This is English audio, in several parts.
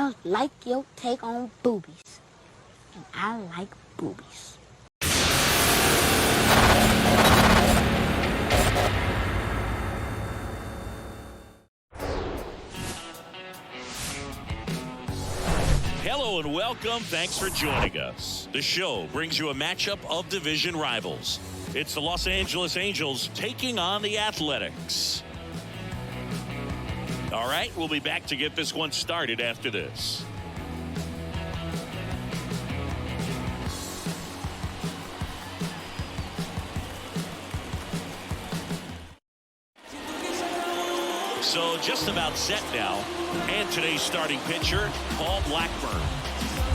I like your take on boobies. And I like boobies. Hello and welcome. Thanks for joining us. The show brings you a matchup of division rivals. It's the Los Angeles Angels taking on the Athletics. All right, we'll be back to get this one started after this. So just about set now. And today's starting pitcher, Paul Blackburn.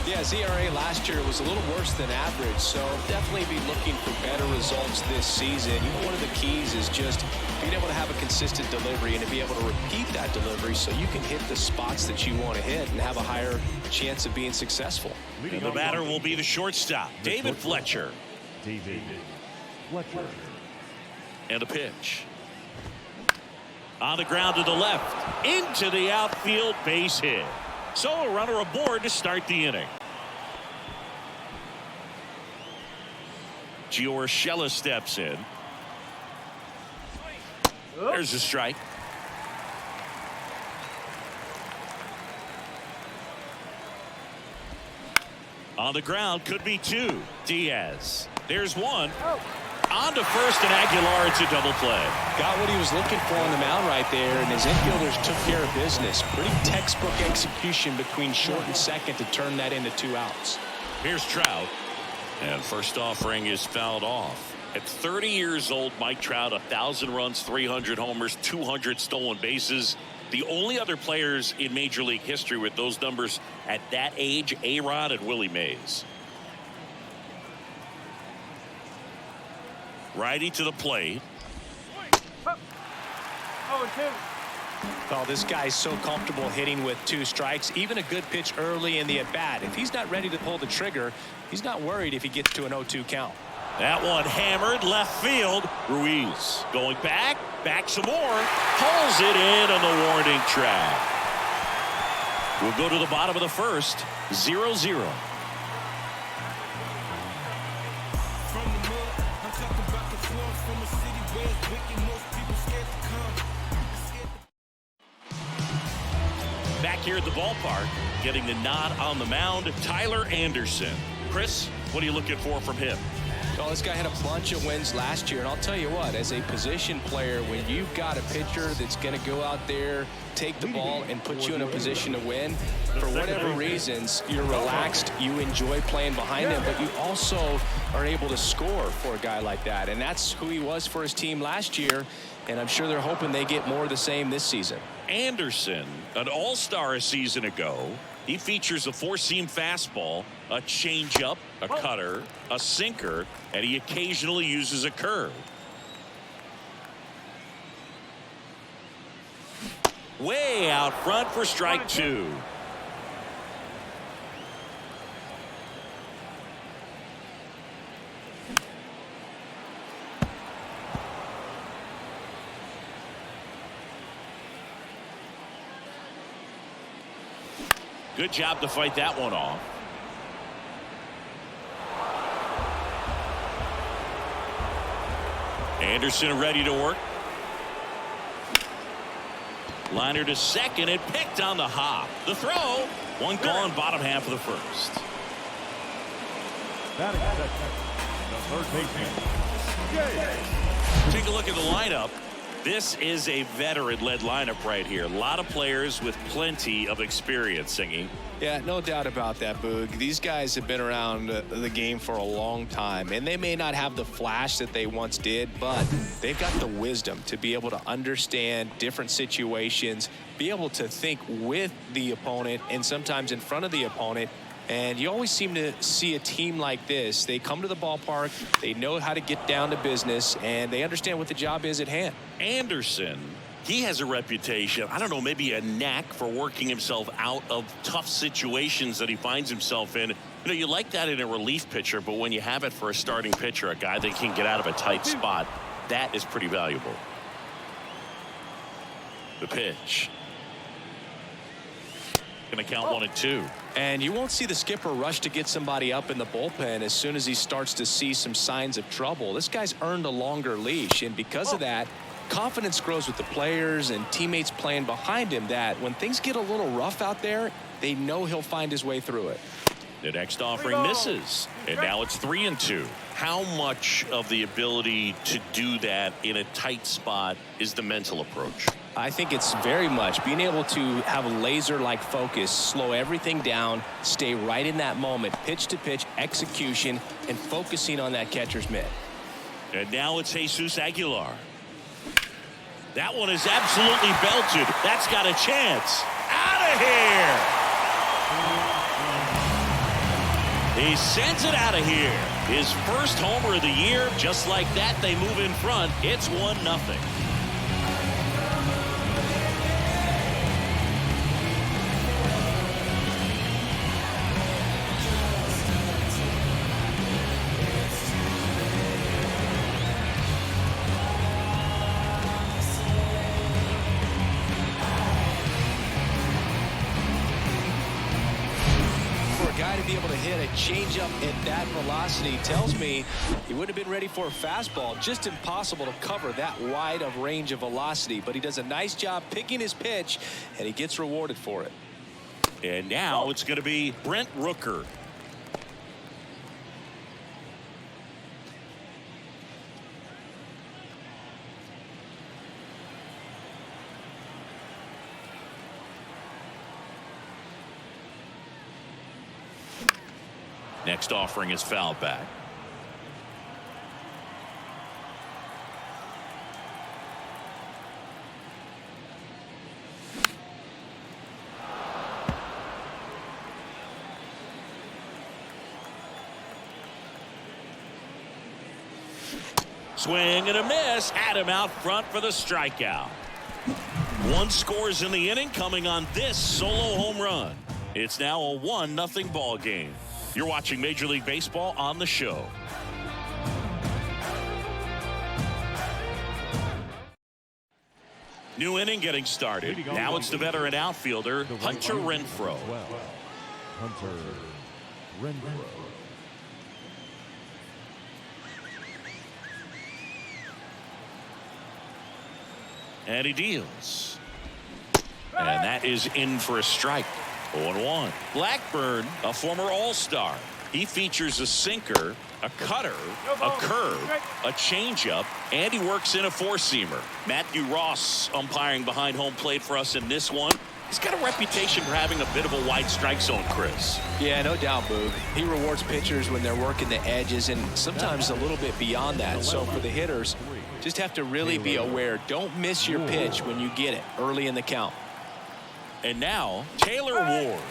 Yeah, his ERA last year was a little worse than average, so definitely be looking for better results this season. One of the keys is just being able to have a consistent delivery and to be able to repeat that delivery so you can hit the spots that you want to hit and have a higher chance of being successful. And the batter will be the shortstop, David Fletcher. David Fletcher. And a pitch. On the ground to the left, into the outfield, base hit. So a runner aboard to start the inning. Urshela steps in. There's a strike. On the ground, could be two. Diaz. There's one. On to first, and Aguilar, it's a double play. Got what he was looking for on the mound right there, and his infielders took care of business. Pretty textbook execution between short and second to turn that into 2 outs. Here's Trout. And first offering is fouled off. At 30 years old, Mike Trout, 1,000 runs, 300 homers, 200 stolen bases. The only other players in Major League history with those numbers at that age, A-Rod and Willie Mays. Righty to the plate. Oh, this guy's so comfortable hitting with 2 strikes. Even a good pitch early in the at-bat. If he's not ready to pull the trigger, he's not worried if he gets to an 0-2 count. That one hammered left field. Ruiz going back some more. Pulls it in on the warning track. We'll go to the bottom of the first. 0-0. Back here at the ballpark, getting the nod on the mound, Tyler Anderson. Chris, what are you looking for from him? Well, this guy had a bunch of wins last year, and I'll tell you what, as a position player, when you've got a pitcher that's going to go out there, take the ball, and put you in a position to win, for whatever reasons, you're relaxed, you enjoy playing behind him, but you also are able to score for a guy like that, and that's who he was for his team last year, and I'm sure they're hoping they get more of the same this season. Anderson, an all-star a season ago. He features a 4-seam fastball, a changeup, a cutter, a sinker, and he occasionally uses a curve. Way out front for strike 2. Good job to fight that one off. Anderson ready to work. Liner to second and picked on the hop. The throw. One gone, bottom half of the first. Take a look at the lineup. This is a veteran-led lineup right here. A lot of players with plenty of experience, Singy. Yeah, no doubt about that, Boog. These guys have been around the game for a long time, and they may not have the flash that they once did, but they've got the wisdom to be able to understand different situations, be able to think with the opponent and sometimes in front of the opponent. And you always seem to see a team like this. They come to the ballpark, they know how to get down to business, and they understand what the job is at hand. Anderson, he has a reputation, I don't know, maybe a knack for working himself out of tough situations that he finds himself in. You know, you like that in a relief pitcher, but when you have it for a starting pitcher, a guy that can get out of a tight spot, that is pretty valuable. The pitch. going to count 1-2. And you won't see the skipper rush to get somebody up in the bullpen as soon as he starts to see some signs of trouble. This guy's earned a longer leash, and because of that, confidence grows with the players and teammates playing behind him, that when things get a little rough out there, they know he'll find his way through it. The next offering misses, and now it's 3-2. How much of the ability to do that in a tight spot is the mental approach? I think it's very much being able to have a laser-like focus, slow everything down, stay right in that moment, pitch-to-pitch execution, and focusing on that catcher's mitt. And now it's Jesus Aguilar. That one is absolutely belted. That's got a chance. Out of here! He sends it out of here. His first homer of the year. Just like that, they move in front. It's 1-0. To be able to hit a changeup at that velocity tells me he wouldn't have been ready for a fastball. Just impossible to cover that wide of range of velocity, but he does a nice job picking his pitch, and he gets rewarded for it. And now it's going to be Brent Rooker. Next offering is fouled back. Swing and a miss. Had him out front for the strikeout. One scores in the inning, coming on this solo home run. It's now a 1-0 ball game. You're watching Major League Baseball on the show. New inning getting started. Now it's the veteran outfielder, Hunter Renfroe. Hunter Renfroe. And he deals. And that is in for a strike. 0-1. Blackburn, a former All-Star. He features a sinker, a cutter, a curve, a changeup, and he works in a four-seamer. Matthew Ross umpiring behind home plate for us in this one. He's got a reputation for having a bit of a wide strike zone, Chris. Yeah, no doubt, Boog. He rewards pitchers when they're working the edges and sometimes a little bit beyond that. So for the hitters, just have to really be aware. Don't miss your pitch when you get it early in the count. And now, Taylor Ward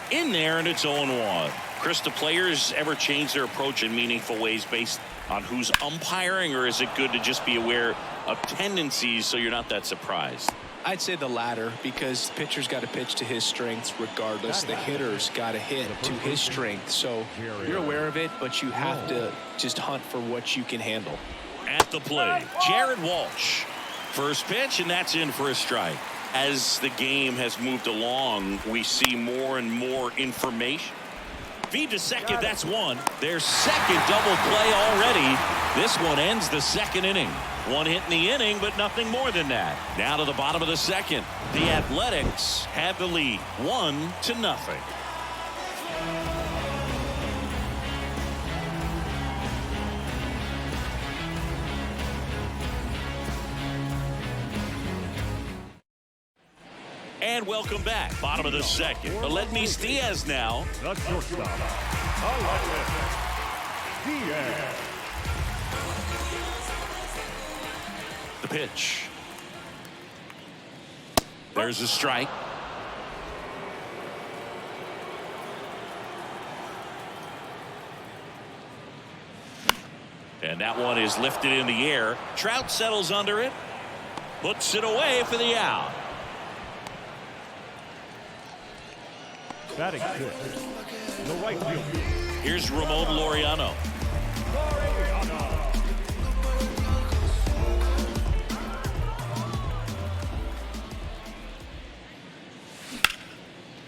in there, and it's 0-1. Chris, do players ever change their approach in meaningful ways based on who's umpiring, or is it good to just be aware of tendencies so you're not that surprised? I'd say the latter, because the pitcher's got to pitch to his strengths regardless. The hitter's got to hit to his strength. So you're aware of it, but you have to just hunt for what you can handle. At the plate, Jared Walsh. First pitch, and that's in for a strike. As the game has moved along, we see more and more information. Feed to second, that's one. Their second double play already. This one ends the second inning. One hit in the inning, but nothing more than that. Now to the bottom of the second. The Athletics have the lead, 1-0. And welcome back. Bottom of the second. Aledmys Diaz now. The shortstop, Aledmys Diaz. The pitch. There's a strike. And that one is lifted in the air. Trout settles under it. Puts it away for the out. Batting fifth, the right fielder. Here's Ramon Laureano.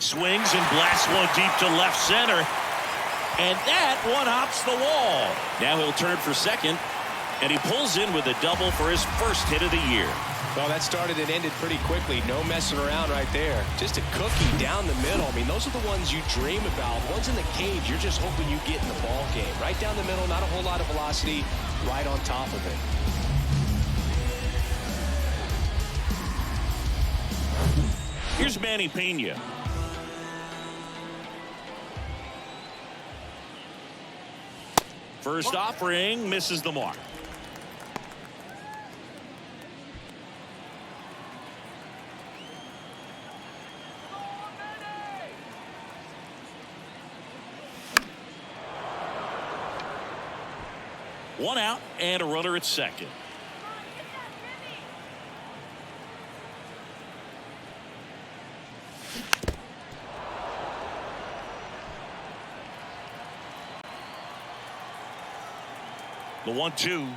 swings and blasts one deep to left center. And that one hops the wall. Now he'll turn for second. And he pulls in with a double for his first hit of the year. Well, that started and ended pretty quickly. No messing around right there. Just a cookie down the middle. I mean, those are the ones you dream about. Ones in the cage, you're just hoping you get in the ball game. Right down the middle, not a whole lot of velocity, right on top of it. Here's Manny Pena. First offering misses the mark. One out and a runner at second. The 1-2.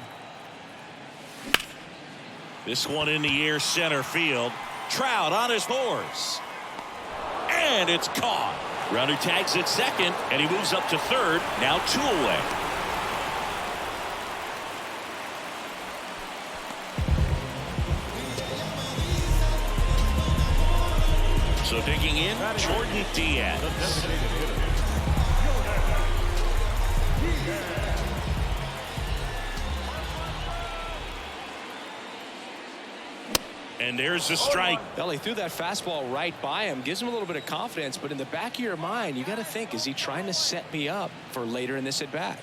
This one in the air, center field. Trout on his horse. And it's caught. Runner tags at second, and he moves up to third. Now 2 away. So digging in, Jordan Diaz. And there's the strike. Well, he threw that fastball right by him. Gives him a little bit of confidence, but in the back of your mind, you got to think, is he trying to set me up for later in this at-bat?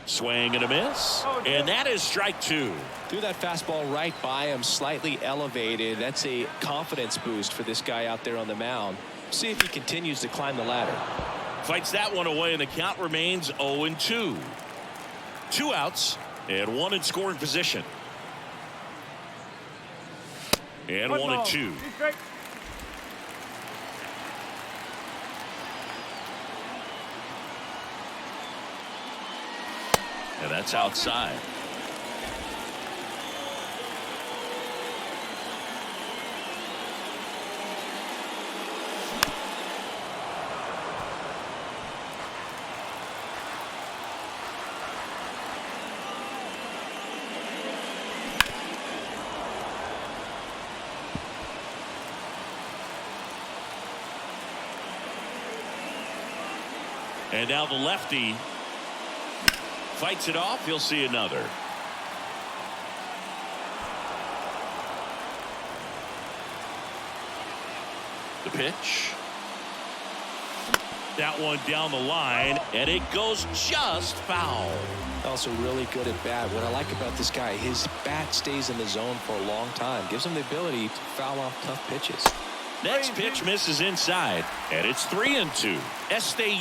Swing and a miss. And that is strike 2. Threw that fastball right by him, slightly elevated. That's a confidence boost for this guy out there on the mound. See if he continues to climb the ladder. Fights that one away, and the count remains 0-2. 2 outs and 1 in scoring position. And 1-2. And that's outside. And now the lefty fights it off. He'll see another. The pitch. That one down the line, and it goes just foul. Also really good at bat. What I like about this guy, his bat stays in the zone for a long time. Gives him the ability to foul off tough pitches. Next pitch misses inside, and it's 3-2.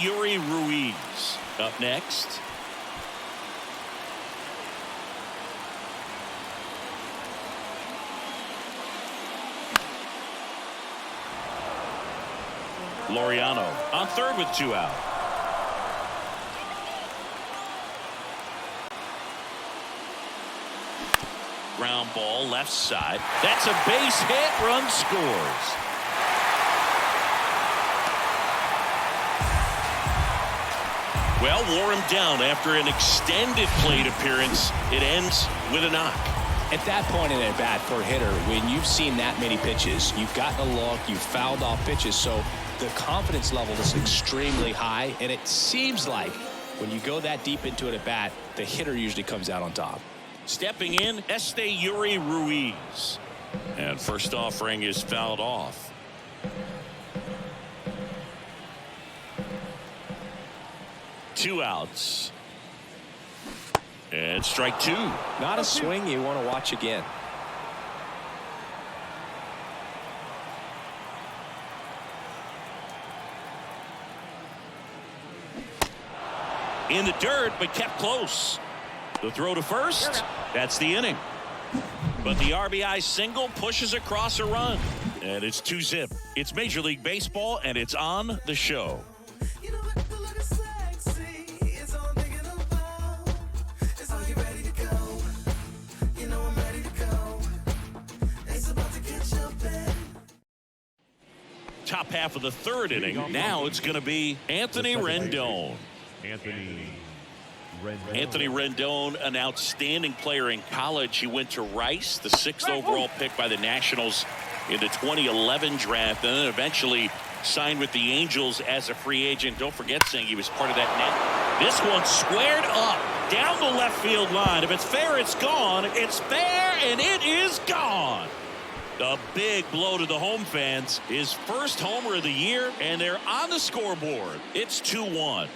Yuri Ruiz up next. Laureano on third with 2 out. Ground ball left side. That's a base hit. Run scores. Well, wore him down after an extended plate appearance. It ends with a knock. At that point in at bat for a hitter, when you've seen that many pitches, you've gotten a look, you've fouled off pitches, so the confidence level is extremely high, and it seems like when you go that deep into it at bat, the hitter usually comes out on top. Stepping in, Yuri Ruiz. And first offering is fouled off. Two outs. And strike 2. Not a swing you want to watch again. In the dirt, but kept close. The throw to first. That's the inning. But the RBI single pushes across a run. And it's 2-zip. It's Major League Baseball, and it's on the show. top half of the third inning. Now it's going to be Anthony Rendon. Anthony Rendon, an outstanding player in college. He went to Rice, the 6th overall pick by the Nationals in the 2011 draft, and then eventually signed with the Angels as a free agent. Don't forget saying he was part of that net. This one squared up down the left field line. If it's fair, it's gone. It's fair, and it is gone. A big blow to the home fans. His first homer of the year, and they're on the scoreboard. It's 2-1.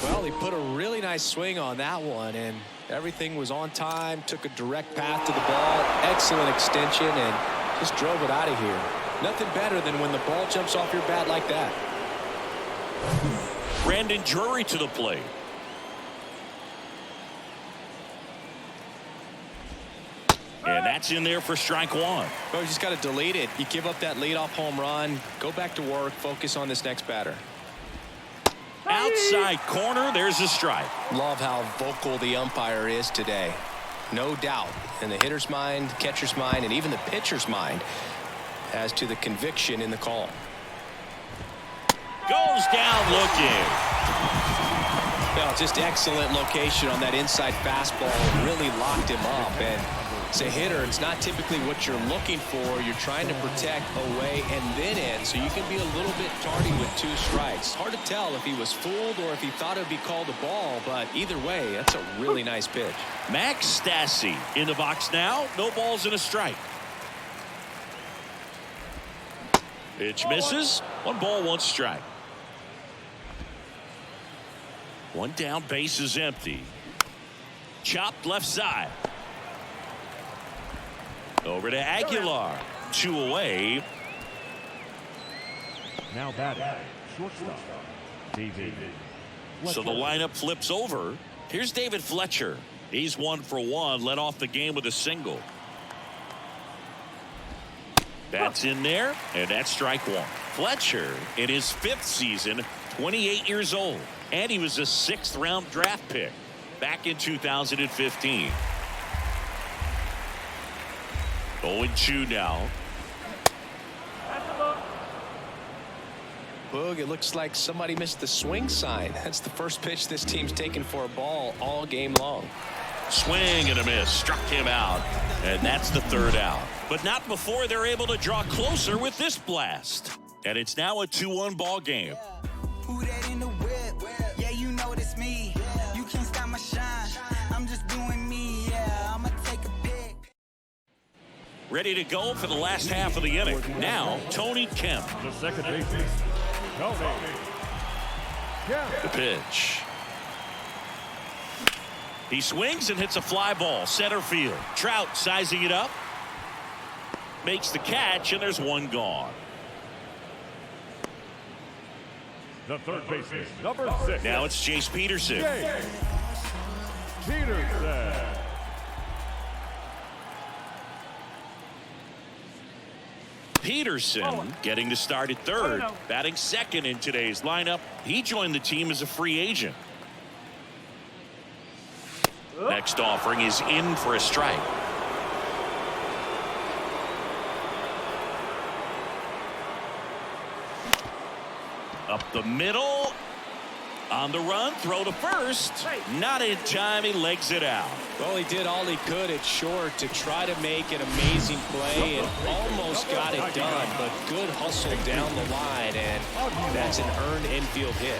Well, he put a really nice swing on that one, and everything was on time. Took a direct path to the ball. Excellent extension, and just drove it out of here. Nothing better than when the ball jumps off your bat like that. Brandon Drury to the plate. And that's in there for strike one. Well, you just got to delete it. You give up that leadoff home run. Go back to work. Focus on this next batter. Outside corner, there's a strike. Love how vocal the umpire is today. No doubt in the hitter's mind, catcher's mind, and even the pitcher's mind as to the conviction in the call. Goes down looking. Well, just excellent location on that inside fastball. Really locked him up. And as a hitter, it's not typically what you're looking for. You're trying to protect away and then in, so you can be a little bit tardy with 2 strikes. Hard to tell if he was fooled or if he thought it would be called a ball, but either way, that's a really nice pitch. Max Stassi in the box now. No balls and a strike. Pitch misses. 1 ball, 1 strike. 1 down, base is empty. Chopped left side. Over to Aguilar. 2 away. Now batting, shortstop, David. So the lineup flips over. Here's David Fletcher. He's 1 for 1. Led off the game with a single. That's in there, and that's strike 1. Fletcher in his 5th season, 28 years old, and he was a 6th round draft pick back in 2015. 0-2 now. Boog, it looks like somebody missed the swing sign. That's the first pitch this team's taken for a ball all game long. Swing and a miss. Struck him out. And that's the 3rd out. But not before they're able to draw closer with this blast. And it's now a 2-1 ball game. Who that in the whip? Yeah, you know it's me. You can't stop my shine. I'm just doing me. Yeah, I'ma take a pic. Ready to go for the last half of the inning. Now, Tony Kemp. The second baseman, Tony Kemp. The pitch. He swings and hits a fly ball. Center field. Trout sizing it up. Makes the catch, and there's 1 gone. The third baseman, number 6. Now it's Chase Peterson. Chase Peterson. Peterson getting the start at 3rd, batting 2nd in today's lineup. He joined the team as a free agent. Next offering is in for a strike. Up the middle. On the run, throw to first. Not in time, he legs it out. Well, he did all he could at short to try to make an amazing play and almost got it done, but good hustle down the line, and that's an earned infield hit.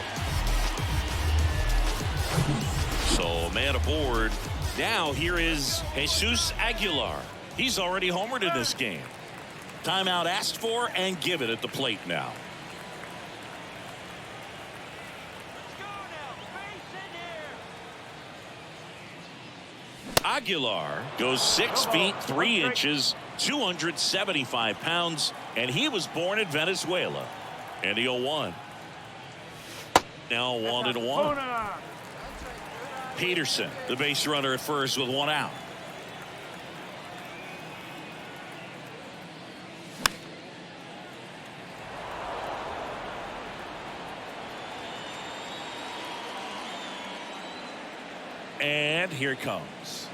So man aboard. Now here is Jesus Aguilar. He's already homered in this game. Timeout asked for and given at the plate now. Aguilar goes 6 feet 3 inches, 275 pounds, and he was born in Venezuela. And the 0-1. Now 1-1. Peterson, the base runner at first with 1 out. And here it comes.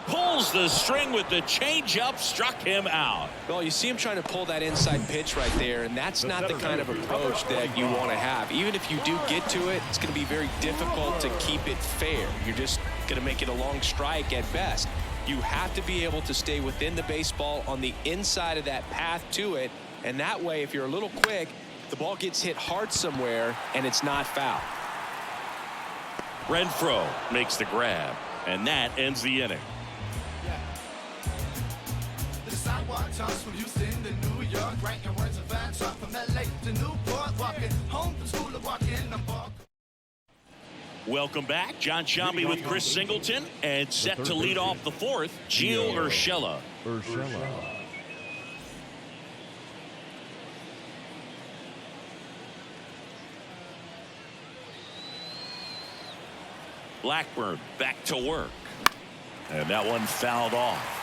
Pulls the string with the changeup, struck him out. Well, you see him trying to pull that inside pitch right there, and that's not the kind of approach that you want to have. Even if you do get to it, it's going to be very difficult to keep it fair. You're just going to make it a long strike at best. You have to be able to stay within the baseball on the inside of that path to it, and that way, if you're a little quick, the ball gets hit hard somewhere, and it's not foul. Renfroe makes the grab, and that ends the inning. From Houston to New York, writing words of advance from LA to Newport, walking home from school to walk in the park. Welcome back. John Shambi with Chris Singleton, and set to lead off the fourth, Gio Urshela. Blackburn back to work, and that one fouled off.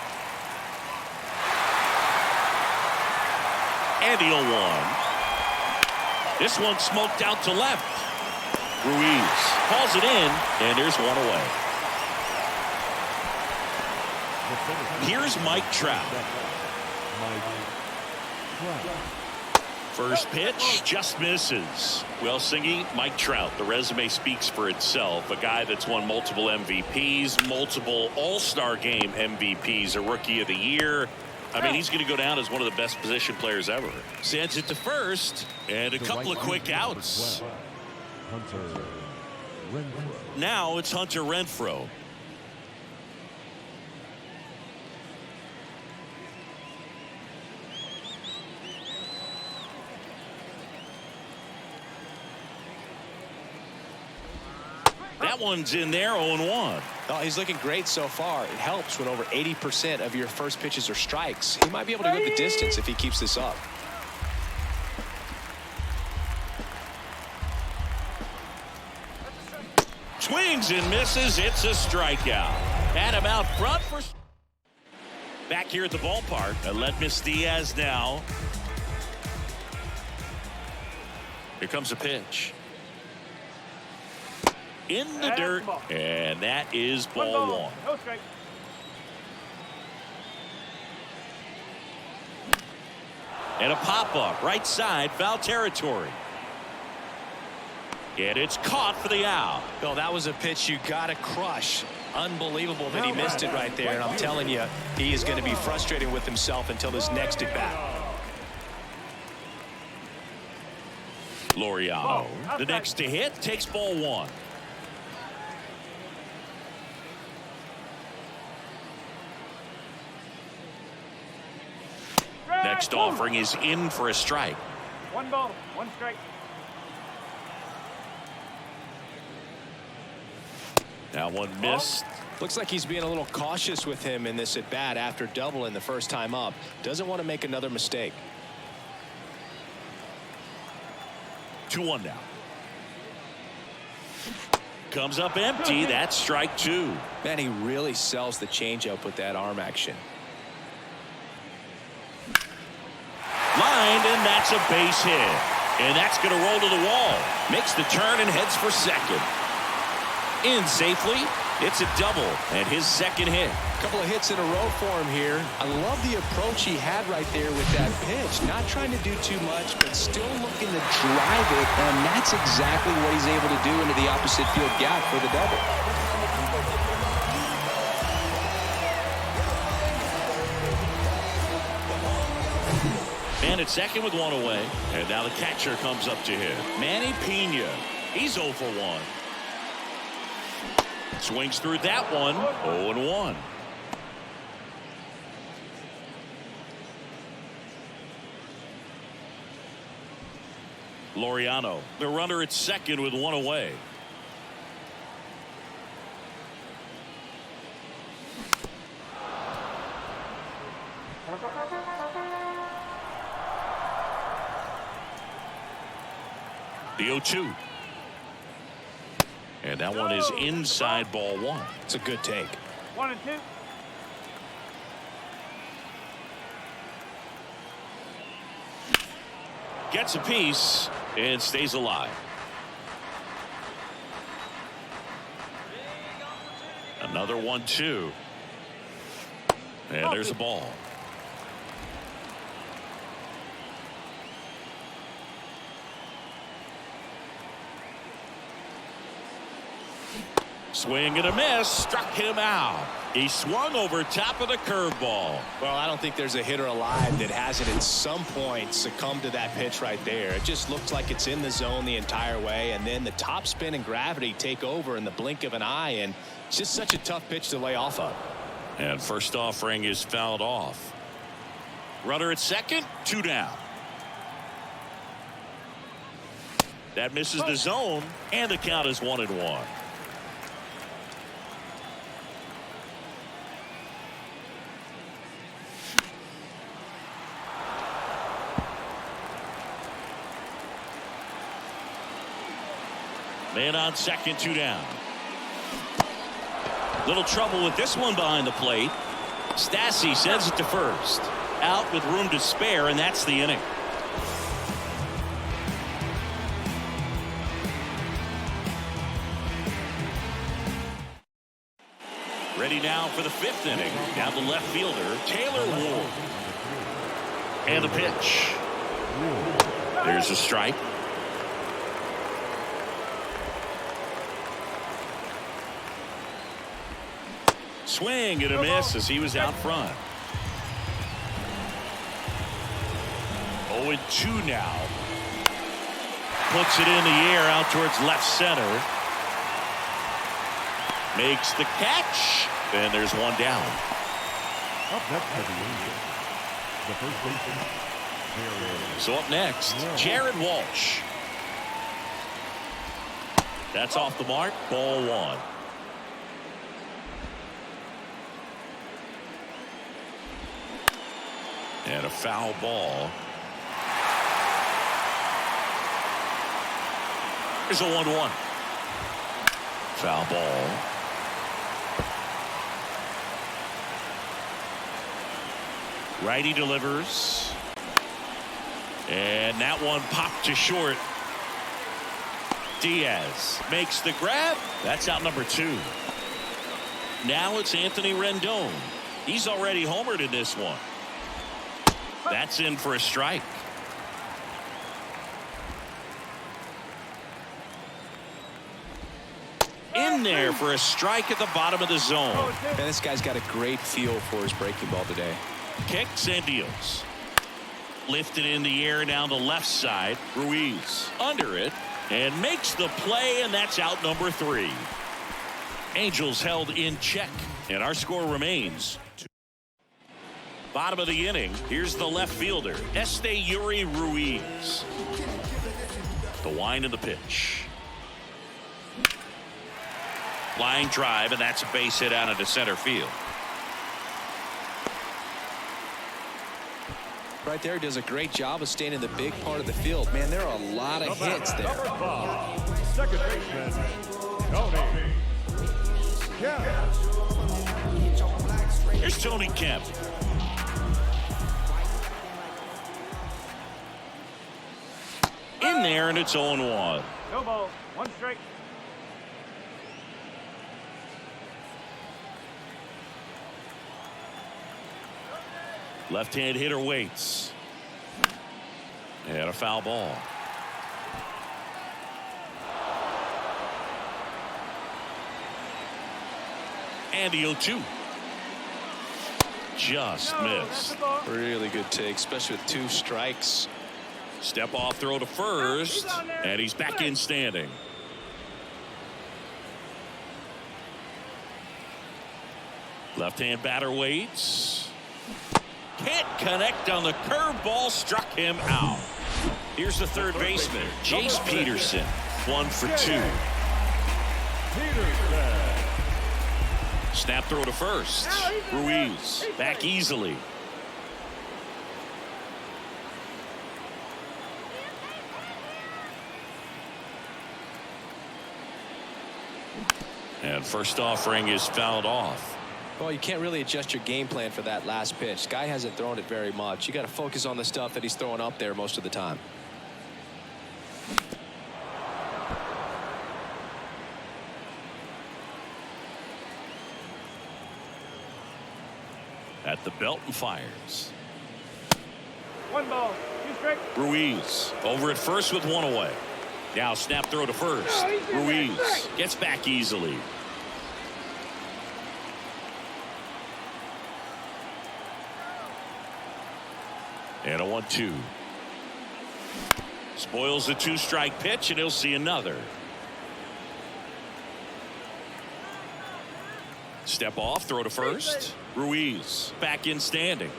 And the 0-1. This one smoked out to left. Ruiz calls it in, and there's one away. Here's Mike Trout. First pitch just misses. Well, Singy, Mike Trout, the resume speaks for itself. A guy that's won multiple MVPs, multiple All-Star Game MVPs, a Rookie of the Year. I mean, he's going to go down as one of the best position players ever. Sends it to first, and a couple of quick outs. Now it's Hunter Renfroe. That one's in there, 0-1. Oh, he's looking great so far. It helps when over 80% of your first pitches are strikes. He might be able to go the distance if he keeps this up. Swings and misses. It's a strikeout. Had him out front for. Back here at the ballpark. Aledmys Diaz now. Here comes a pitch. In the dirt, and that is ball one. No strike. And a pop-up, right side, foul territory. And it's caught for the out. Bill, that was a pitch you got to crush. Unbelievable that he missed it right there, and I'm telling you, he is going to be frustrated with himself until his next at-bat. Laureano, the next to hit, takes ball one. Next offering is in for a strike. 1 ball, 1 strike. That one missed. Looks like he's being a little cautious with him in this at bat after doubling the first time up. Doesn't want to make another mistake. 2-1 now. Comes up empty. That's strike 2. Man, he really sells the changeup with that arm action. Lined, and that's a base hit. And that's going to roll to the wall. Makes the turn and heads for second. In safely. It's a double and his second hit. A couple of hits in a row for him here. I love the approach he had right there with that pitch. Not trying to do too much, but still looking to drive it, and that's exactly what he's able to do into the opposite field gap for the double. Man at second with one away, and now the catcher comes up to him. Manny Pena. He's 0 for 1. Swings through that one. 0-1. Laureano, the runner at second with one away. The 0-2. And that one is inside ball one. It's a good take. 1 and 2. Gets a piece and stays alive. Another 1-2. And there's a ball. Swing and a miss, struck him out. He swung over top of the curveball. Well, I don't think there's a hitter alive that hasn't at some point succumbed to that pitch right there. It just looks like it's in the zone the entire way, and then the top spin and gravity take over in the blink of an eye, and it's just such a tough pitch to lay off of. And first offering is fouled off. Runner at second, 2 down. That misses the zone, and the count is 1-1. Man on second, 2 down. Little trouble with this one behind the plate. Stassi sends it to first. Out with room to spare, and that's the inning. Ready now for the 5th inning. Down the left fielder, Taylor Ward. And the pitch. There's a strike. Swing and a miss as he was out front. 0-2 now. Puts it in the air out towards left center. Makes the catch. And there's one down. Up next for the Angels, the first baseman. So up next, Jared Walsh. That's off the mark. Ball 1. And a foul ball. There's a 1-1. Foul ball. Righty delivers. And that one popped to short. Diaz makes the grab. That's out number 2. Now it's Anthony Rendon. He's already homered in this one. That's in for a strike. In there for a strike at the bottom of the zone. Man, this guy's got a great feel for his breaking ball today. Kicks and deals. Lifted in the air down the left side. Ruiz under it and makes the play, and that's out number 3. Angels held in check, and our score remains. Bottom of the inning, here's the left fielder, Yuri Ruiz. The wind of the pitch. Line drive, and that's a base hit out into center field. Right there, does a great job of staying in the big part of the field. Man, there are a lot of hits there. Second baseman, Tony Kemp. Here's Tony Kemp. In there, and it's 0-1. No ball. 1 strike. Left-hand hitter waits. And a foul ball. And the 0-2. Just missed. Really good take, especially with 2 strikes. Step off throw to first, and he's back in standing. Left-hand batter waits. Can't connect on the curveball, struck him out. Here's the third baseman, Jace Peterson. 1 for 2. Snap throw to first. Ruiz back easily. And first offering is fouled off. Well, you can't really adjust your game plan for that last pitch. Guy hasn't thrown it very much. You got to focus on the stuff that he's throwing up there most of the time. At the belt and fires. 1 ball, 2 strikes. Ruiz over at first with 1 away. Now snap throw to first. Ruiz gets back easily. And a 1-2. Spoils the 2-strike pitch, and he'll see another. Step off, throw to first. Ruiz back in standing.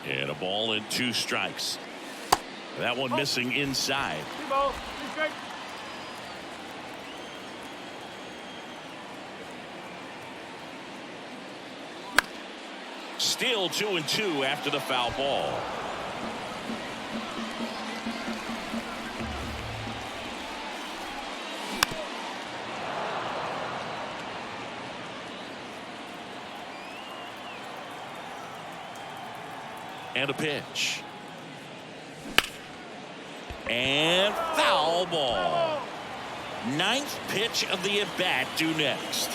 And a ball and 2 strikes. That one missing inside. 2 balls, 2 strikes. Still 2-2 after the foul ball. And a pitch. And foul ball. 9th pitch of the at-bat due next.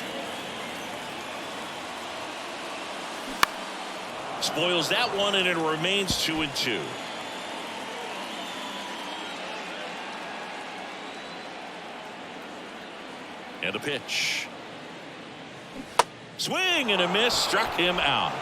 Spoils that one, and it remains 2-2. And a pitch. Swing and a miss, struck him out.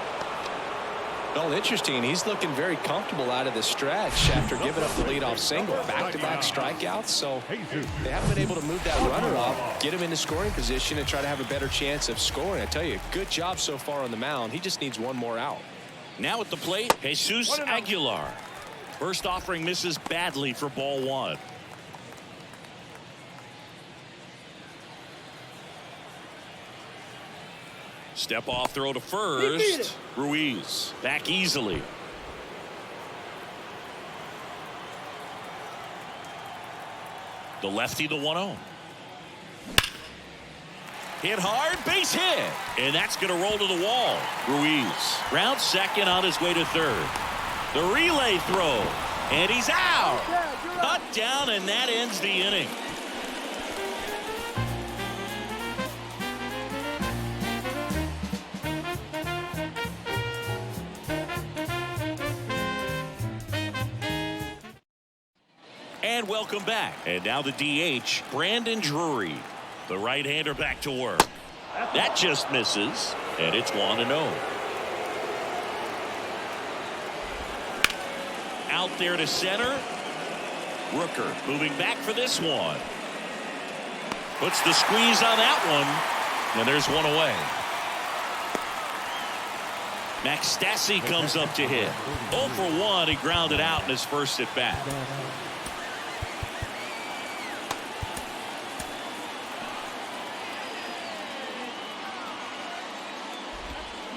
Well, interesting. He's looking very comfortable out of the stretch after giving up the leadoff single. Back-to-back strikeouts, so they haven't been able to move that runner up, get him into scoring position, and try to have a better chance of scoring. I tell you, good job so far on the mound. He just needs 1 more out. Now at the plate, Jesus Aguilar. First offering misses badly for ball 1. Step off throw to first. Ruiz back easily. The lefty, the 1-0. Hit hard, base hit, and that's going to roll to the wall. Ruiz round second on his way to third. The relay throw, and he's out. Cut down, and that ends the inning. And welcome back. And now the DH, Brandon Drury. The right-hander back to work. That just misses, and it's 1-0. Out there to center. Rooker moving back for this one. Puts the squeeze on that one, and there's 1 away. Max Stassi comes up to hit. 0 for 1. He grounded out in his first at bat.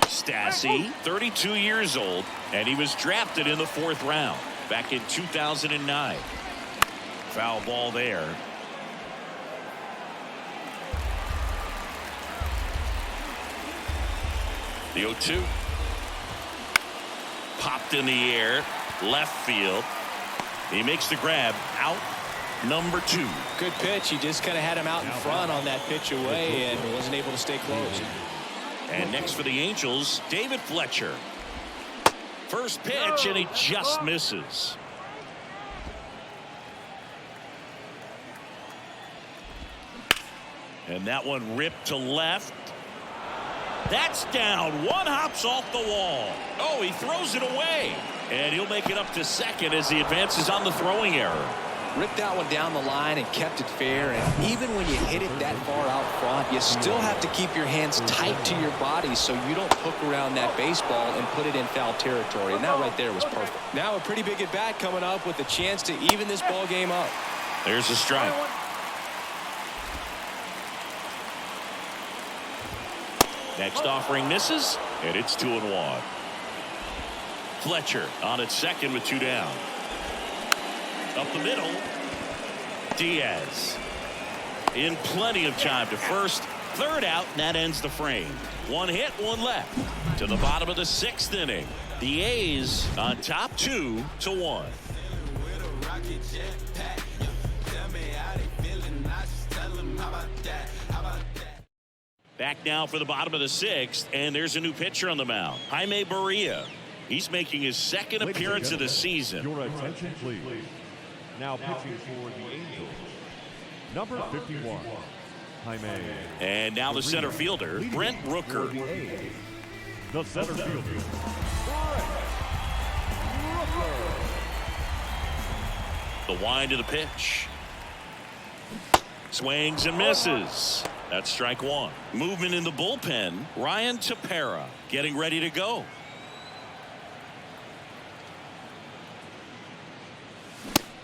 Stassi, 32 years old, and he was drafted in the 4th round back in 2009. Foul ball there. The 0-2. Popped in the air, left field. He makes the grab, out number 2. Good pitch. He just kind of had him out in front on that pitch away and wasn't able to stay close. And next for the Angels, David Fletcher. First pitch, and he just misses. And that one ripped to left. That's down. 1 hops off the wall. Oh, he throws it away. And he'll make it up to second as he advances on the throwing error. Ripped that one down the line and kept it fair. And even when you hit it that far out front, you still have to keep your hands tight to your body so you don't hook around that baseball and put it in foul territory. And that right there was perfect. Now a pretty big at bat coming up with a chance to even this ball game up. There's a strike. Next offering misses, and it's 2-1. Fletcher on at second with 2 down. Up the middle, Diaz in plenty of time to first. Third out, and that ends the frame. 1 hit, 1 left. To the bottom of the 6th inning. The A's on top 2-1. How about that? How about that? Back now for the bottom of the 6th, and there's a new pitcher on the mound, Jaime Barria. He's making his second Ladies and appearance of the gentlemen, season. Your attention, please. Now pitching for the Angels, number 51, Jaime. And now the center fielder, Leading Brent for Rooker. the A's, the center fielder, Brent Rooker. The wind of the pitch. Swings and misses. That's strike one. Movement in the bullpen. Ryan Tepera getting ready to go.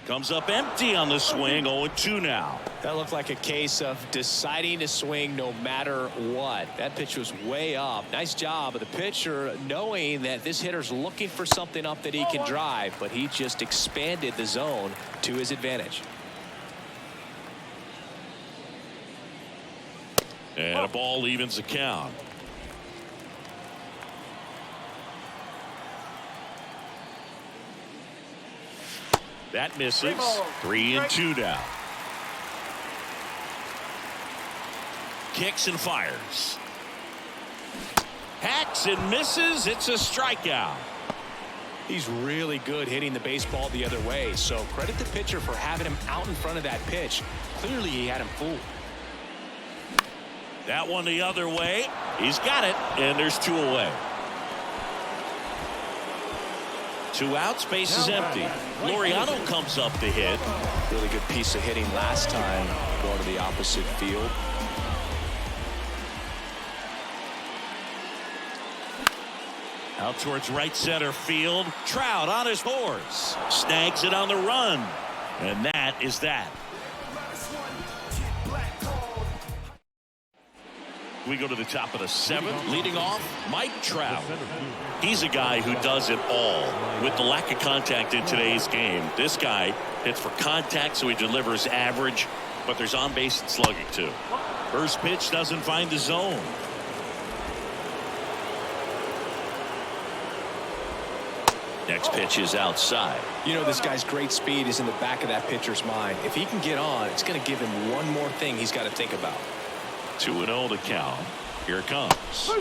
Comes up empty on the swing. 0-2 now. That looked like a case of deciding to swing no matter what. That pitch was way up. Nice job of the pitcher knowing that this hitter's looking for something up that he can drive, but he just expanded the zone to his advantage. And a ball evens the count. That misses. 3-2 now. Kicks and fires. Hacks and misses. It's a strikeout. He's really good hitting the baseball the other way, so credit the pitcher for having him out in front of that pitch. Clearly he had him fooled. That one the other way. He's got it, and there's 2 away. 2 outs, base is empty. Laureano comes up to hit. Really good piece of hitting last time, going to the opposite field. Out towards right center field. Trout on his horse. Snags it on the run. And that is that. We go to the top of the 7th. Leading off, Mike Trout. He's a guy who does it all. With the lack of contact in today's game, this guy hits for contact, so he delivers average, but there's on base and slugging too. First pitch doesn't find the zone. Next pitch is outside. You know, this guy's great speed is in the back of that pitcher's mind. If he can get on, it's going to give him one more thing he's got to think about. 2-0 to count. Here it comes.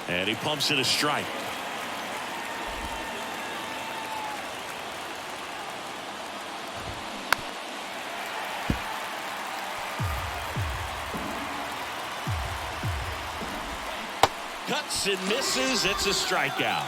And he pumps it a strike. Cuts and misses. It's a strikeout.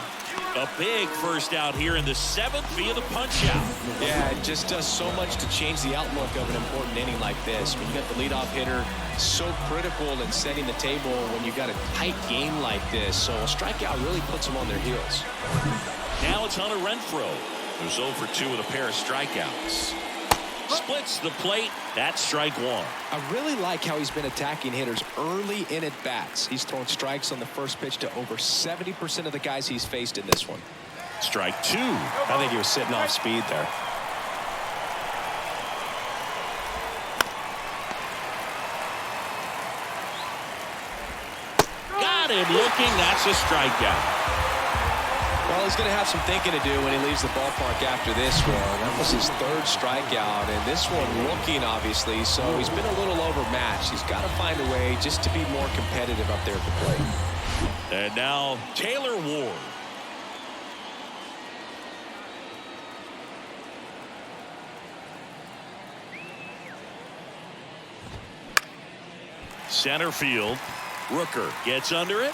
A big first out here in the 7th via the punch out. Yeah, it just does so much to change the outlook of an important inning like this. When you got the leadoff hitter, so critical in setting the table when you got a tight game like this. So a strikeout really puts them on their heels. Now it's Hunter Renfroe, who's 0 for 2 with a pair of strikeouts. Splits the plate. That's strike one. I really like how he's been attacking hitters early in at bats. He's thrown strikes on the first pitch to over 70% of the guys he's faced in this one. Strike two. I think he was sitting off speed there. Got him looking. That's a strikeout. Well, he's going to have some thinking to do when he leaves the ballpark after this one. That was his 3rd strikeout, and this one rooking, obviously, so he's been a little overmatched. He's got to find a way just to be more competitive up there at the plate. And now Taylor Ward. Center field. Rooker gets under it.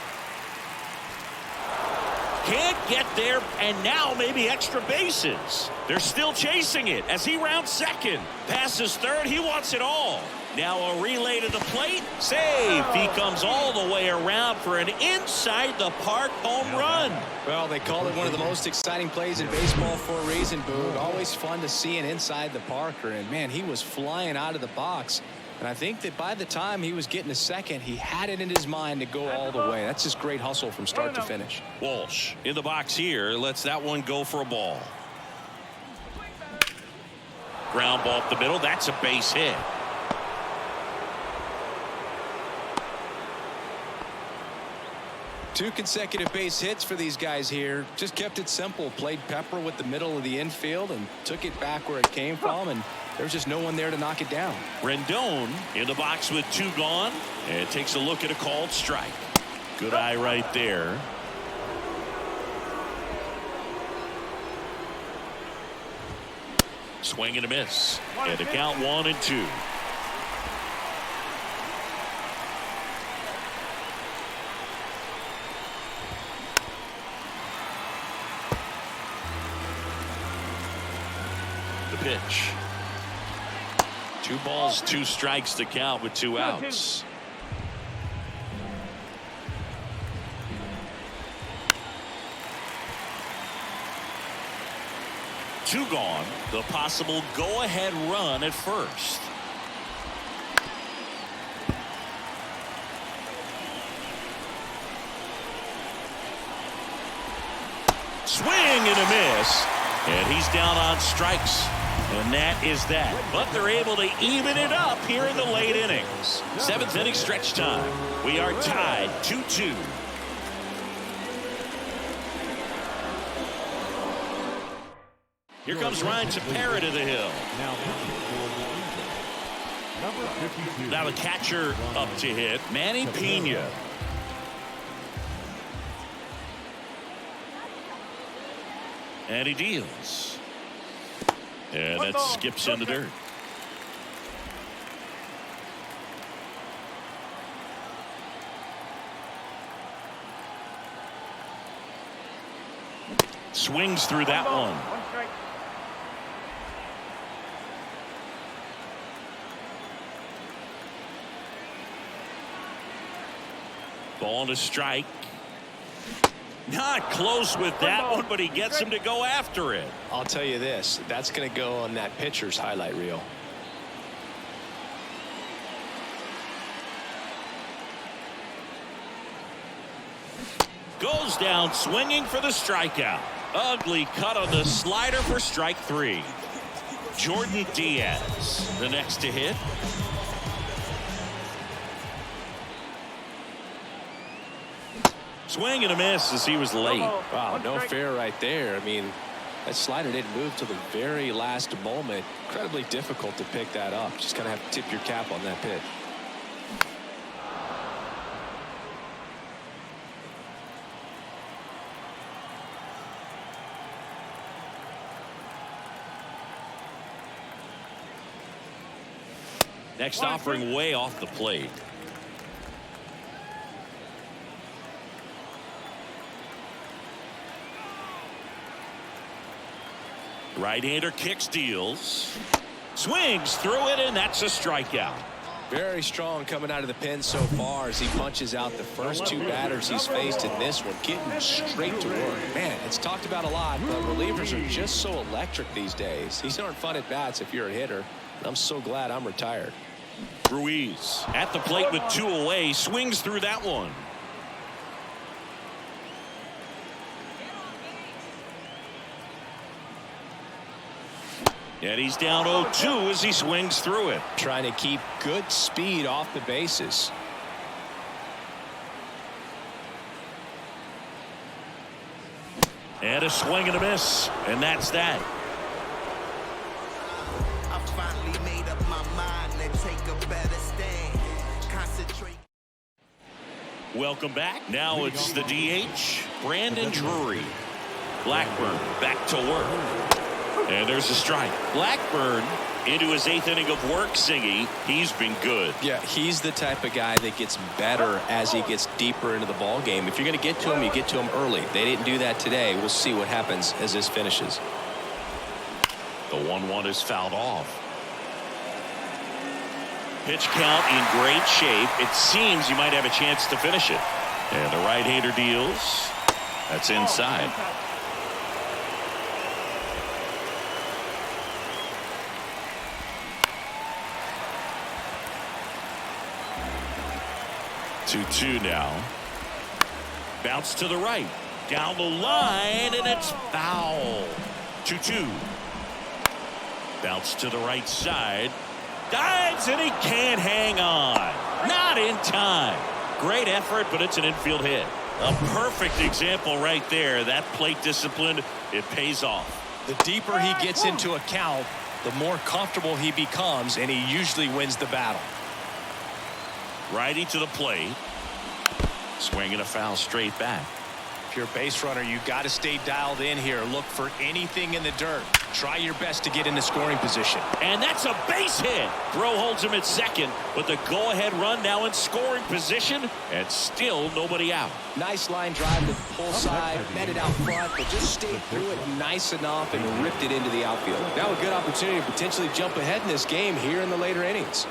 Can't get there, and now maybe extra bases. They're still chasing it as he rounds second. Passes third. He wants it all. Now a relay to the plate. Save. He comes all the way around for an inside the park home run. Well, they call it one of the most exciting plays in baseball for a reason, Boog. Always fun to see an inside the parker, and man, he was flying out of the box. And I think that by the time he was getting a second, he had it in his mind to go all the way. That's just great hustle from start to finish. Walsh in the box here. Lets that one go for a ball. Ground ball up the middle. That's a base hit. 2 consecutive base hits for these guys here. Just kept it simple. Played pepper with the middle of the infield and took it back where it came from, and there's just no one there to knock it down. Rendon in the box with 2 gone, and takes a look at a called strike. Good eye right there. Swing and a miss, and the count 1-2. The pitch. 2 balls, 2 strikes to count with 2 outs. Two gone. The possible go-ahead run at first. Swing and a miss. And he's down on strikes. And that is that. But they're able to even it up here in the late innings. 7th inning stretch time. We are tied 2-2. Here comes Ryan Tepera to the hill. Number 52. Now the catcher up to hit, Manny Pena. And he deals. And that skips in the dirt. Swings through that one. Ball to strike. Not close with that one, but he gets him to go after it. I'll tell you this, that's going to go on that pitcher's highlight reel. Goes down swinging for the strikeout. Ugly cut on the slider for strike 3. Jordan Diaz, the next to hit. Swing and a miss as he was late. Wow, no fair right there. I mean, that slider didn't move to the very last moment. Incredibly difficult to pick that up. Just kind of have to tip your cap on that pitch. Next offering way off the plate. Right-hander kicks, deals, swings through it, and that's a strikeout. Very strong coming out of the pen so far as he punches out the first 2 batters he's faced in this one, getting straight to work. Man, it's talked about a lot, but relievers are just so electric these days. These aren't fun at bats if you're a hitter, and I'm so glad I'm retired. Ruiz at the plate with 2 away, swings through that one. And he's down 0-2 as he swings through it. Trying to keep good speed off the bases. And a swing and a miss, and that's that. I finally made up my mind to take a better stand. Concentrate. Welcome back. Now it's the DH, Brandon Drury. Blackburn back to work. And there's a strike. Blackburn into his 8th inning of work, Singy. He's been good. Yeah, he's the type of guy that gets better as he gets deeper into the ball game. If you're going to get to him, you get to him early. They didn't do that today. We'll see what happens as this finishes. The 1-1 is fouled off. Pitch count in great shape. It seems you might have a chance to finish it. And the right-hander deals. That's inside. 2-2 now. Bounce to the right. Down the line, and it's foul. 2-2. Bounce to the right side. Dives, and he can't hang on. Not in time. Great effort, but it's an infield hit. A perfect example right there. That plate discipline, it pays off. The deeper he gets into a count, the more comfortable he becomes, and he usually wins the battle. Righty to the plate. Swinging a foul straight back. If you're a base runner, you got to stay dialed in here. Look for anything in the dirt. Try your best to get into scoring position. And that's a base hit. Throw holds him at second, but the go-ahead run now in scoring position, and still nobody out. Nice line drive to the pull side, met it out front, but just stayed through it nice enough and ripped it into the outfield. Now a good opportunity to potentially jump ahead in this game here in the later innings.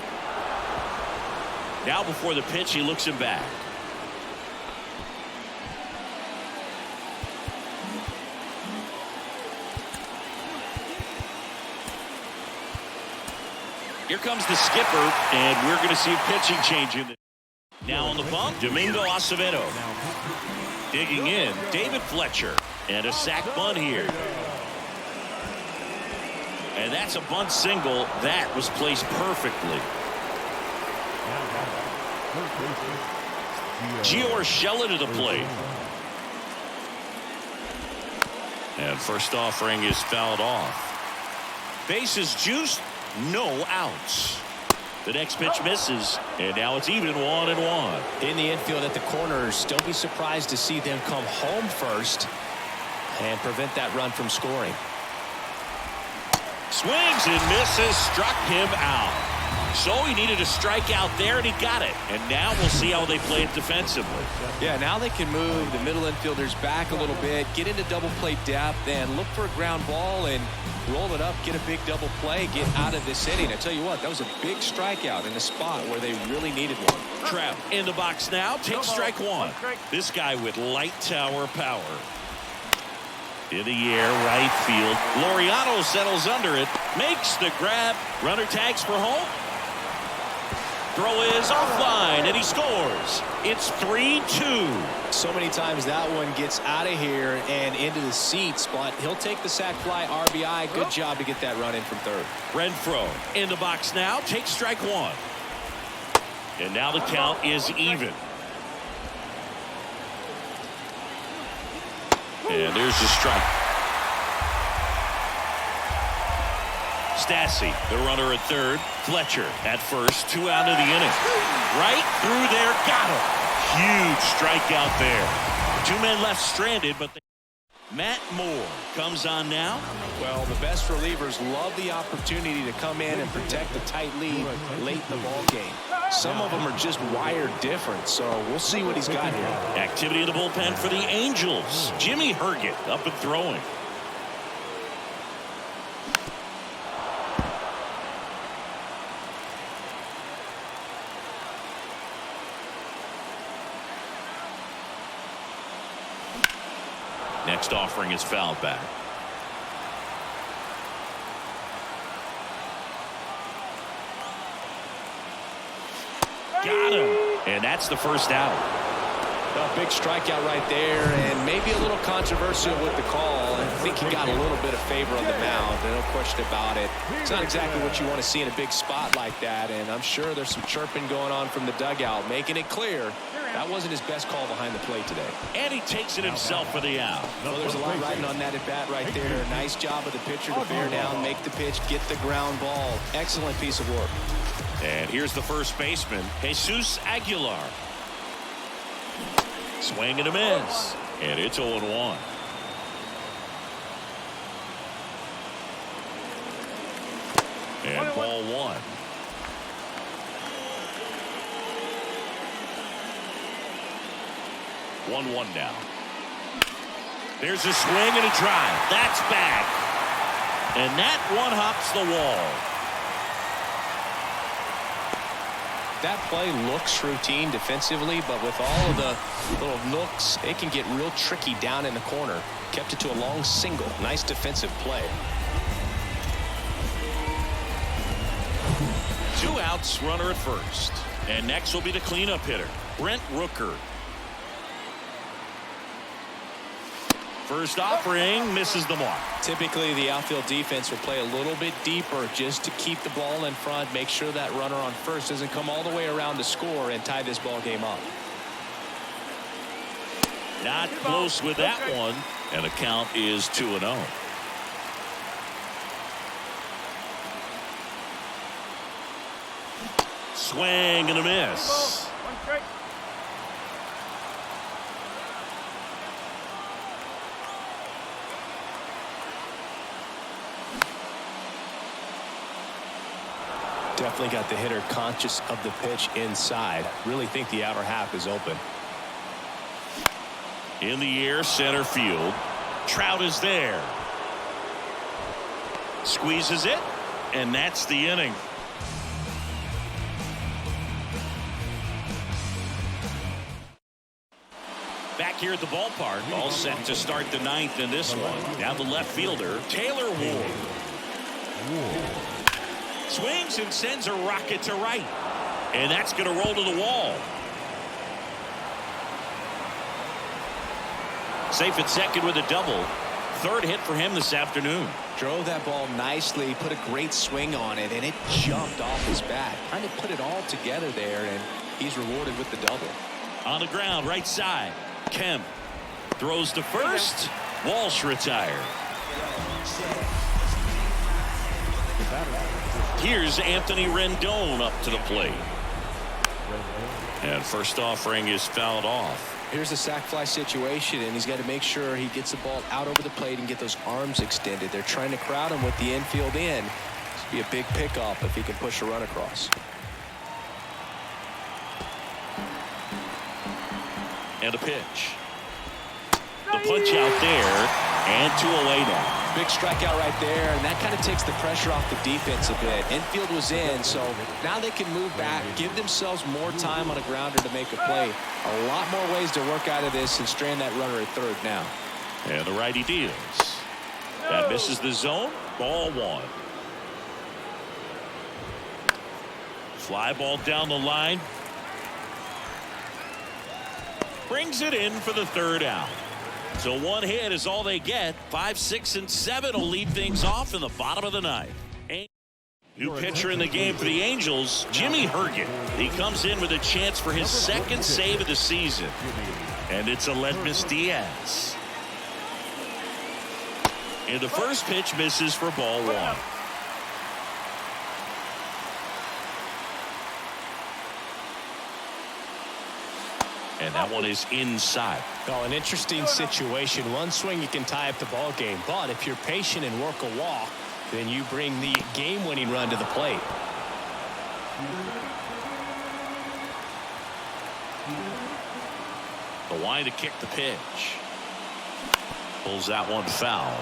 Now before the pitch, he looks him back. Here comes the skipper, and we're going to see a pitching change in. Now on the bump, Domingo Acevedo. Digging in, David Fletcher. And a sac bunt here. And that's a bunt single. That was placed perfectly. Gio Urshela to the plate. And first offering is fouled off. Bases juiced. No outs. The next pitch misses, and now it's even 1-1. In the infield at the corners, don't be surprised to see them come home first and prevent that run from scoring. Swings and misses, struck him out. So he needed a strikeout there, and he got it. And now we'll see how they play it defensively. Yeah, now they can move the middle infielders back a little bit, get into double play depth, and look for a ground ball and roll it up, get a big double play, get out of this inning. I tell you what, that was a big strikeout in a spot where they really needed one. Trout in the box now, takes strike one. This guy with light tower power. In the air, right field. Laureano settles under it, makes the grab. Runner tags for home. Throw is offline, and he scores. It's 3-2. So many times that one gets out of here and into the seats, but he'll take the sac fly RBI. Good job to get that run in from third. Renfroe in the box now, takes strike one. And now the count is even. And there's the strike. Stassi, the runner at third. Fletcher at first. 2 out of the inning. Right through there. Got him. Huge strikeout there. 2 men left stranded, but Matt Moore comes on now. Well, the best relievers love the opportunity to come in and protect the tight lead late in the ball game. Some of them are just wired different, so we'll see what he's got here. Activity in the bullpen for the Angels. Jimmy Herget up and throwing. Next offering is fouled back. Got him. And that's the first out. A big strikeout right there, and maybe a little controversial with the call. I think he got a little bit of favor on the mound, no question about it. It's not exactly what you want to see in a big spot like that, and I'm sure there's some chirping going on from the dugout, making it clear that wasn't his best call behind the plate today. And he takes it himself for the out. Well, there's a lot riding on that at bat right there. Nice job of the pitcher to bear down, make the pitch, get the ground ball. Excellent piece of work. And here's the first baseman, Jesus Aguilar. Swing and a miss. And it's 0-1. And ball one. One now. There's a swing and a drive. That's back. And that one hops the wall. That play looks routine defensively, but with all of the little nooks, it can get real tricky down in the corner. Kept it to a long single. Nice defensive play. 2 outs, runner at first. And next will be the cleanup hitter, Brent Rooker. First offering misses the mark. Typically, the outfield defense will play a little bit deeper just to keep the ball in front, make sure that runner on first doesn't come all the way around to score and tie this ball game up. Not close with that one, and the count is 2-0. Swing and a miss. One strike. Definitely got the hitter conscious of the pitch inside. Really think the outer half is open. In the air, center field. Trout is there. Squeezes it, and that's the inning. Back here at the ballpark, all set to start the ninth in this one. Now the left fielder, Taylor Ward. Swings and sends a rocket to right. And that's going to roll to the wall. Safe at second with a double. Third hit for him this afternoon. Drove that ball nicely, put a great swing on it, and it jumped off his bat. Trying to put it all together there, and he's rewarded with the double. On the ground, right side. Kemp throws to first. Walsh retired. Here's Anthony Rendon up to the plate. And first offering is fouled off. Here's a sac fly situation, and he's got to make sure he gets the ball out over the plate and get those arms extended. They're trying to crowd him with the infield in. This would be a big pickup if he can push a run across. And a pitch. The punch out there, and 2 away now. Big strikeout right there, and that kind of takes the pressure off the defense a bit. Infield was in, so now they can move back, give themselves more time on a grounder to make a play. A lot more ways to work out of this and strand that runner at third now. And the righty deals. That misses the zone. Ball one. Fly ball down the line. Brings it in for the third out. So one hit is all they get. 5, 6, and 7 will lead things off in the bottom of the ninth. New pitcher in the game for the Angels, Jimmy Herget. He comes in with a chance for his second save of the season. And it's Aledmys Diaz. And the first pitch misses for ball one. And that one is inside. Well, an interesting situation. One swing, you can tie up the ball game. But if you're patient and work a walk, then you bring the game-winning run to the plate. The line to kick the pitch. Pulls that one foul.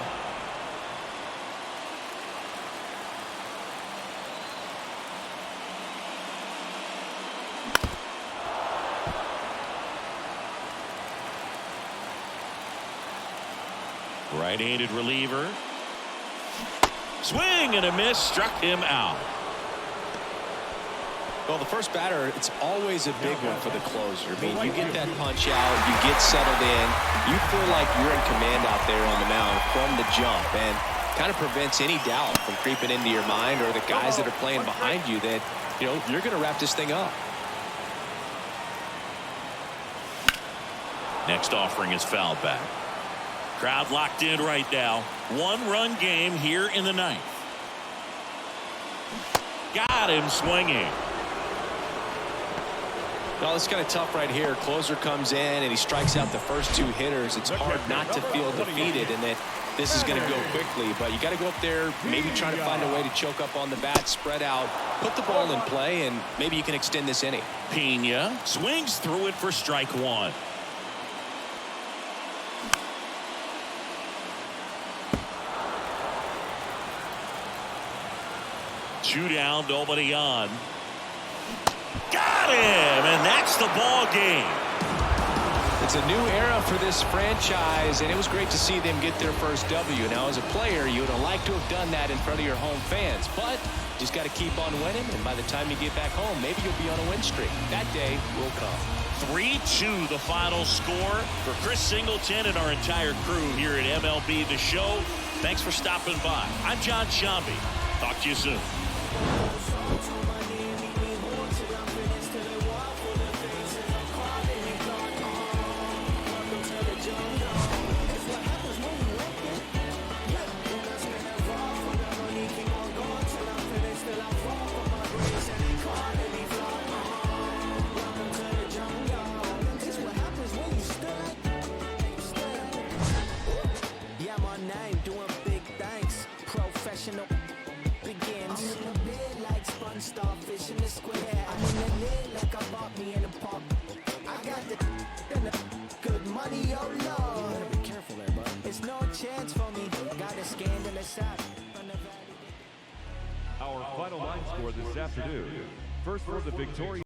Right-handed reliever. Swing and a miss, struck him out. Well, the first batter, it's always a big one for the closer. I mean, you get that punch out, you get settled in, you feel like you're in command out there on the mound from the jump, and kind of prevents any doubt from creeping into your mind or the guys that are playing behind you that, you know, you're going to wrap this thing up. Next offering is fouled back. Crowd locked in right now. One-run game here in the ninth. Got him swinging. Well, it's kind of tough right here. Closer comes in and he strikes out the first two hitters. It's hard not to feel defeated and that this is going to go quickly. But you got to go up there, maybe try to find a way to choke up on the bat, spread out, put the ball in play, and maybe you can extend this inning. Pena swings through it for strike one. Two down, nobody on. Got him, and that's the ball game. It's a new era for this franchise, and it was great to see them get their first W. Now, as a player, you would have liked to have done that in front of your home fans, but just got to keep on winning, and by the time you get back home, maybe you'll be on a win streak. That day will come. 3-2 the final score. For Chris Singleton and our entire crew here at MLB The Show, thanks for stopping by. I'm John Shambi. Talk to you soon. and starfish in the square. I'm in the lid like I bought me in a pop. I got the good money, oh Lord. You better be careful there, bud. It's no chance for me. Got a scandalous app. Our final line score this afternoon. First for the Victoria.